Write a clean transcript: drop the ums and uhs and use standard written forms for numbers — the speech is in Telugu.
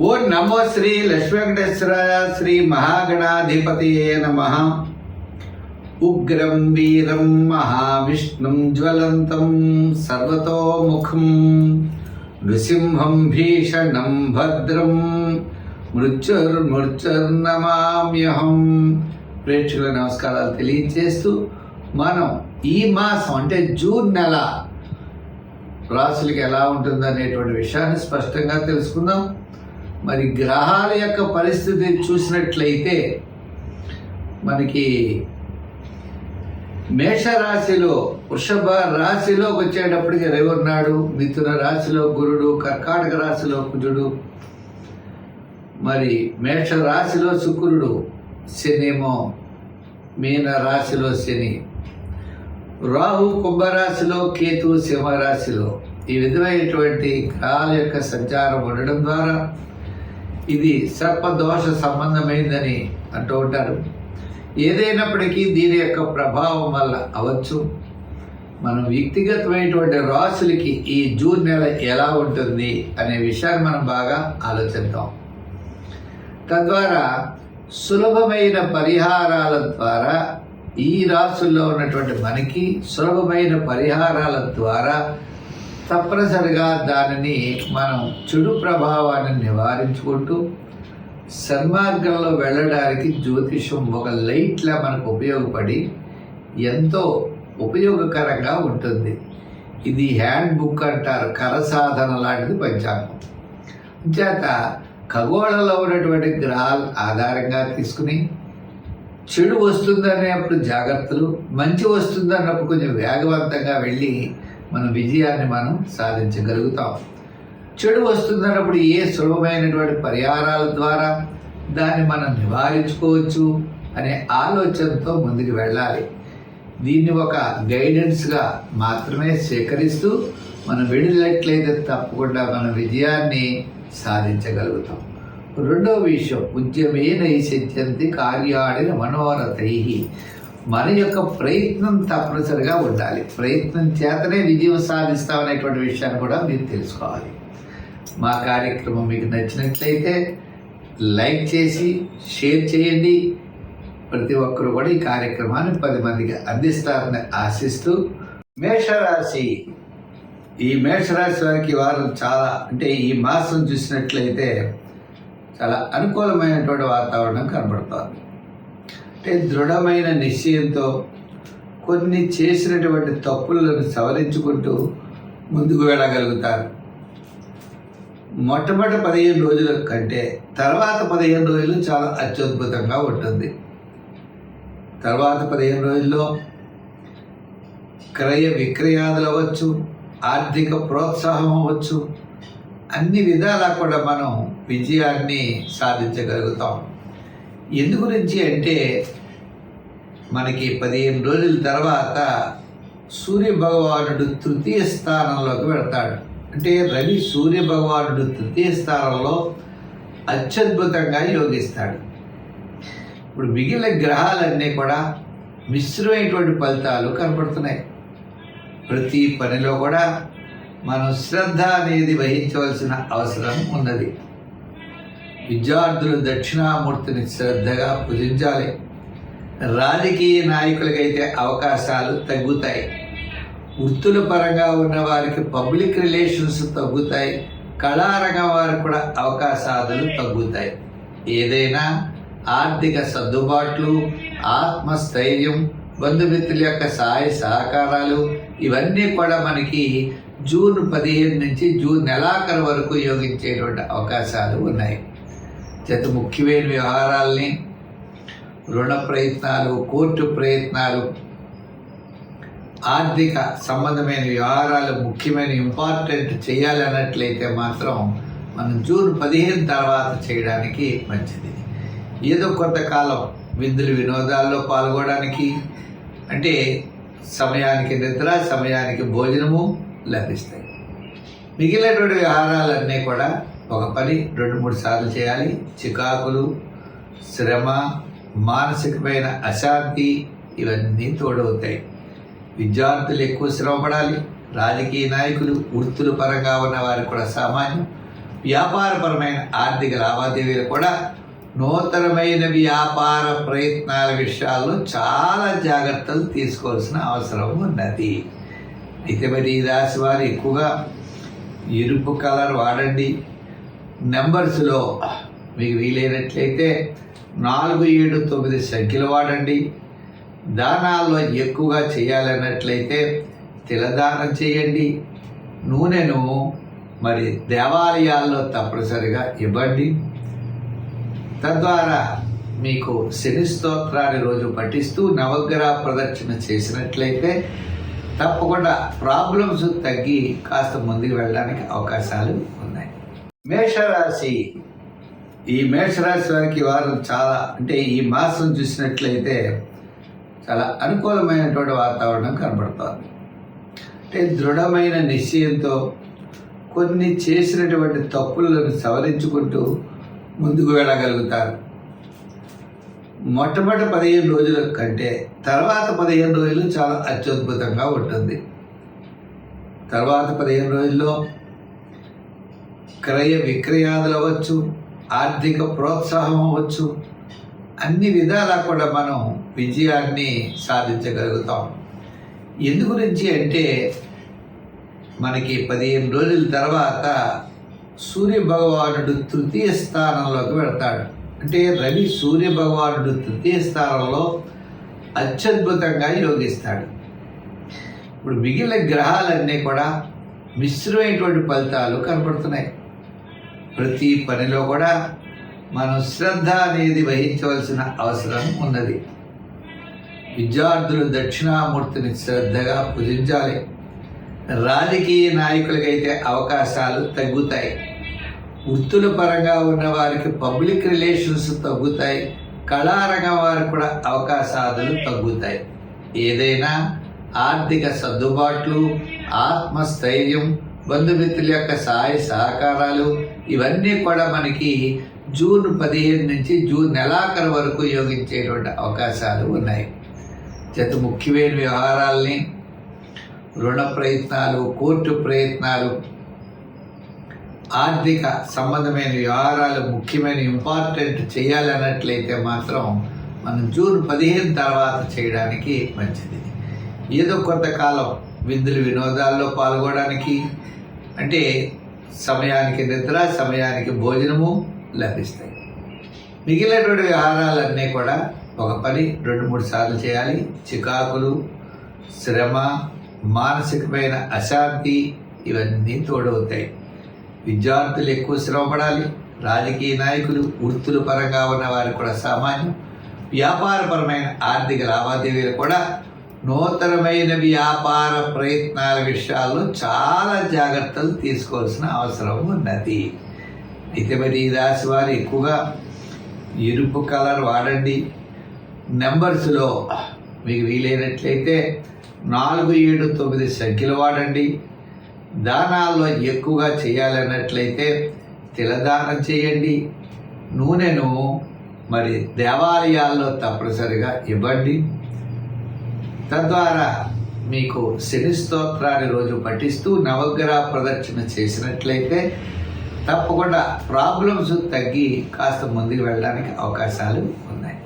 ఓం నమో శ్రీ లక్ష్మీ వెంకటేశ్వరాయ శ్రీ మహాగణాధిపతియే నమః. ఉగ్రం వీరం మహావిష్ణుం జ్వలంతం సర్వతోముఖం నృసింహం భీషణం భద్రం మృత్యుర్నమామ్యహం. ప్రేక్షకుల నమస్కారాలు తెలియజేస్తూ మనం ఈ మాసం అంటే జూన్ నెల రాశులకి ఎలా ఉంటుందనేటువంటి విషయాన్ని స్పష్టంగా తెలుసుకుందాం. మరి గ్రహాల యొక్క పరిస్థితి చూసినట్లయితే మనకి మేషరాశిలో వృషభ రాశిలోకి వచ్చేటప్పటికి రవి ఉన్నాడు, మిథున రాశిలో గురుడు, కర్కాటక రాశిలో కుజుడు, మరి మేష రాశిలో శుక్రుడు, శనేమో మీన రాశిలో శని, రాహు కుంభరాశిలో, కేతు సింహరాశిలో. ఈ విధమైనటువంటి గ్రహాల యొక్క సంచారం ఉండడం ద్వారా ఇది సర్పదోష సంబంధమైందని అంటూ ఉంటారు. ఏదైనప్పటికీ దీని యొక్క ప్రభావం వల్ల అవచ్చు మనం వ్యక్తిగతమైనటువంటి రాశులకి ఈ జూన్ నెల ఎలా ఉంటుంది అనే విషయాన్ని మనం బాగా ఆలోచిద్దాం. తద్వారా సులభమైన పరిహారాల ద్వారా ఈ రాశుల్లో ఉన్నటువంటి మనకి సులభమైన పరిహారాల ద్వారా తప్పనిసరిగా దానిని మనం చెడు ప్రభావాన్ని నివారించుకుంటూ సన్మార్గంలో వెళ్ళడానికి జ్యోతిషం ఒక లైట్లా మనకు ఉపయోగపడి ఎంతో ఉపయోగకరంగా ఉంటుంది. ఇది హ్యాండ్ బుక్ అంటారు, కరసాధన లాంటిది పంచాంగం. చేత ఖగోళంలో ఉన్నటువంటి గ్రహాల ఆధారంగా తీసుకుని చెడు వస్తుందనేప్పుడు జాగ్రత్తలు, మంచి వస్తుందన్నప్పుడు కొంచెం వేగవంతంగా వెళ్ళి మన విజయాన్ని మనం సాధించగలుగుతాం. చెడు వస్తుందన్నప్పుడు ఏ సులభమైనటువంటి పరిహారాల ద్వారా దాన్ని మనం నివారించుకోవచ్చు అనే ఆలోచనతో ముందుకు వెళ్ళాలి. దీన్ని ఒక గైడెన్స్గా మాత్రమే స్వీకరిస్తూ మనం వెళ్ళినట్లయితే తప్పకుండా మన విజయాన్ని సాధించగలుగుతాం. రెండో విషయం, ఉద్యమేన సిద్ధ్యంతి కార్యాణి మనోరథై. మన యొక్క ప్రయత్నం తప్పనిసరిగా ఉండాలి. ప్రయత్నం చేతనే విజయం సాధిస్తామనేటువంటి విషయాన్ని కూడా మీరు తెలుసుకోవాలి. మా కార్యక్రమం మీకు నచ్చినట్లయితే లైక్ చేసి షేర్ చేయండి. ప్రతి ఒక్కరు కూడా ఈ కార్యక్రమాన్ని 10 మందికి అందిస్తారని ఆశిస్తూ, మేషరాశి, ఈ మేషరాశి వారికి వారు చాలా అంటే ఈ మాసం చూసినట్లయితే చాలా అనుకూలమైనటువంటి వాతావరణం కనబడుతోంది. అంటే దృఢమైన నిశ్చయంతో కొన్ని చేసినటువంటి తప్పులను సవరించుకుంటూ ముందుకు వెళ్ళగలుగుతారు. మొట్టమొదటి 15 రోజుల కంటే తర్వాత 15 రోజులు చాలా అత్యద్భుతంగా ఉంటుంది. తర్వాత 15 రోజుల్లో క్రయ విక్రయాదులు అవ్వచ్చు, ఆర్థిక ప్రోత్సాహం అవ్వచ్చు, అన్ని విధాలా కూడా మనం విజయాన్ని సాధించగలుగుతాం. ఎందు గురించి అంటే మనకి 15 రోజుల తర్వాత సూర్య భగవానుడు తృతీయ స్థానంలోకి వెళ్తాడు. అంటే రవి సూర్య భగవానుడు తృతీయ స్థానంలో అత్యద్భుతంగా యోగిస్తాడు. ఇప్పుడు మిగిలిన గ్రహాలన్నీ కూడా మిశ్రమైనటువంటి ఫలితాలు కనపడుతున్నాయి. ప్రతి పనిలో కూడా మనం శ్రద్ధ అనేది వహించవలసిన అవసరం ఉన్నది. విద్యార్థులు దక్షిణామూర్తిని శ్రద్ధగా పూజించాలి. రాజకీయ నాయకులకైతే అవకాశాలు తగ్గుతాయి. వృత్తుల పరంగా ఉన్న వారికి పబ్లిక్ రిలేషన్స్ తగ్గుతాయి. కళారంగం వారికి కూడా అవకాశాలు తగ్గుతాయి. ఏదైనా ఆర్థిక సర్దుబాట్లు, ఆత్మస్థైర్యం, బంధుమిత్రుల యొక్క సహాయ సహకారాలు ఇవన్నీ కూడా మనకి జూన్ 15 నుంచి జూన్ నెలాఖరు వరకు యోగించేటువంటి అవకాశాలు ఉన్నాయి. చేత ముఖ్యమైన వ్యవహారాల్ని, రుణ ప్రయత్నాలు, కోర్టు ప్రయత్నాలు, ఆర్థిక సంబంధమైన వ్యవహారాలు ముఖ్యమైన ఇంపార్టెంట్ చేయాలన్నట్లయితే మాత్రం మనం జూన్ 15 తర్వాత చేయడానికి మంచిది. ఏదో కొంతకాలం విందులు వినోదాల్లో పాల్గొనడానికి, అంటే సమయానికి నిద్ర, సమయానికి భోజనము లభిస్తాయి. మిగిలినటువంటి వ్యవహారాలన్నీ కూడా ఒక పని 2-3 సార్లు చేయాలి. చికాకులు, శ్రమ, మానసికమైన అశాంతి ఇవన్నీ తోడవుతాయి. విద్యార్థులు ఎక్కువ శ్రమపడాలి. రాజకీయ నాయకులు, వృత్తుల పరంగా ఉన్న వారికి కూడా సామాన్యం. వ్యాపారపరమైన ఆర్థిక లావాదేవీలు కూడా నూతనమైన వ్యాపార ప్రయత్నాల విషయాల్లో చాలా జాగ్రత్తలు తీసుకోవాల్సిన అవసరం ఉన్నది. అయితే మరి ఈ రాశి వారు ఎక్కువగా ఎరుపు కలర్ వాడండి. నెంబర్స్లో మీకు వీలైనట్లయితే 4, 7, 9 సంఖ్యలు వాడండి. దానాల్లో ఎక్కువగా చేయాలన్నట్లయితే తిలదానం చేయండి. నూనెను మరి దేవాలయాల్లో తప్పనిసరిగా ఇవ్వండి. తద్వారా మీకు శని స్తోత్రాన్ని రోజు పఠిస్తూ నవగ్రహ ప్రదక్షిణ చేసినట్లయితే తప్పకుండా ప్రాబ్లమ్స్ తగ్గి కాస్త ముందుకు వెళ్ళడానికి అవకాశాలు ఉన్నాయి. మేషరాశి. ఈ మేషరాశి వారికి వారు చాలా ఈ మాసం చూసినట్లయితే చాలా అనుకూలమైనటువంటి వాతావరణం కనబడుతోంది. దృఢమైన నిశ్చయంతో కొన్ని చేసినటువంటి తప్పులను సవరించుకుంటూ ముందుకు వెళ్ళగలుగుతారు. మొట్టమొదటి 15 రోజుల కంటే తర్వాత 15 రోజులు చాలా అత్యద్భుతంగా ఉంటుంది. తర్వాత 15 రోజుల్లో క్రయ విక్రయాదులు అవ్వచ్చు, ఆర్థిక ప్రోత్సాహం అవ్వచ్చు, అన్ని విధాలా కూడా మనం విజయాన్ని సాధించగలుగుతాం. ఎందు గురించి అంటే మనకి 15 రోజుల తర్వాత సూర్య భగవానుడు తృతీయ స్థానంలోకి వెళ్తాడు. రవి సూర్య భగవానుడు తృతీయ స్థానంలో అత్యద్భుతంగా యోగిస్తాడు. ఇప్పుడు మిగిలిన గ్రహాలన్నీ కూడా మిశ్రమైనటువంటి ఫలితాలు కనపడుతున్నాయి. ప్రతి పనిలో కూడా మనం శ్రద్ధ అనేది వహించవలసిన అవసరం ఉన్నది. విద్యార్థులు దక్షిణామూర్తిని శ్రద్ధగా పూజించాలి. రాజకీయ నాయకులకైతే అవకాశాలు తగ్గుతాయి. వృత్తుల పరంగా ఉన్న వారికి పబ్లిక్ రిలేషన్స్ తగ్గుతాయి. కళారంగం వారికి కూడా అవకాశాలు తగ్గుతాయి. ఏదైనా ఆర్థిక సర్దుబాట్లు, ఆత్మస్థైర్యం, బంధుమిత్రుల యొక్క సహాయ సహకారాలు ఇవన్నీ కూడా మనకి జూన్ 15 నుంచి జూన్ నెలాఖరు వరకు యోగించేటువంటి అవకాశాలు ఉన్నాయి. ముఖ్యమైన వ్యవహారాల్ని, రుణ ప్రయత్నాలు, కోర్టు ప్రయత్నాలు, ఆర్థిక సంబంధమైన వ్యవహారాలు ముఖ్యమైన ఇంపార్టెంట్ చేయాలన్నట్లయితే మాత్రం మనం జూన్ 15 తర్వాత చేయడానికి మంచిది. ఏదో కొంతకాలం విందులు వినోదాల్లో పాల్గొనడానికి సమయానికి నిద్ర, సమయానికి భోజనము లభిస్తాయి. మిగిలినటువంటి వ్యవహారాలన్నీ కూడా ఒక పని 2-3 సార్లు చేయాలి. చికాకులు, శ్రమ, మానసికమైన అశాంతి ఇవన్నీ తోడవుతాయి. విద్యార్థులు ఎక్కువ శ్రమపడాలి. రాజకీయ నాయకులు, వృత్తుల పరంగా ఉన్న వారికి కూడా సామాన్యం. వ్యాపారపరమైన ఆర్థిక లావాదేవీలు కూడా నూతనమైన వ్యాపార ప్రయత్నాల విషయాల్లో చాలా జాగ్రత్తలు తీసుకోవాల్సిన అవసరం ఉన్నది. అయితే మరి ఈ రాశి వారు ఎక్కువగా ఎరుపు కలర్ వాడండి. నెంబర్స్లో మీకు వీలైనట్లయితే 4, 7, 9 సంఖ్యలు వాడండి. దానాల్లో ఎక్కువగా చేయాలన్నట్లయితే తిలదానం చేయండి. నూనెను మరి దేవాలయాల్లో తప్పనిసరిగా ఇవ్వండి. తద్వారా మీకు శని స్తోత్రాన్ని రోజు పఠిస్తూ నవగ్రహ ప్రదక్షిణ చేసినట్లయితే తప్పకుండా ప్రాబ్లమ్స్ తగ్గి కాస్త ముందుకు వెళ్ళడానికి అవకాశాలు ఉన్నాయి.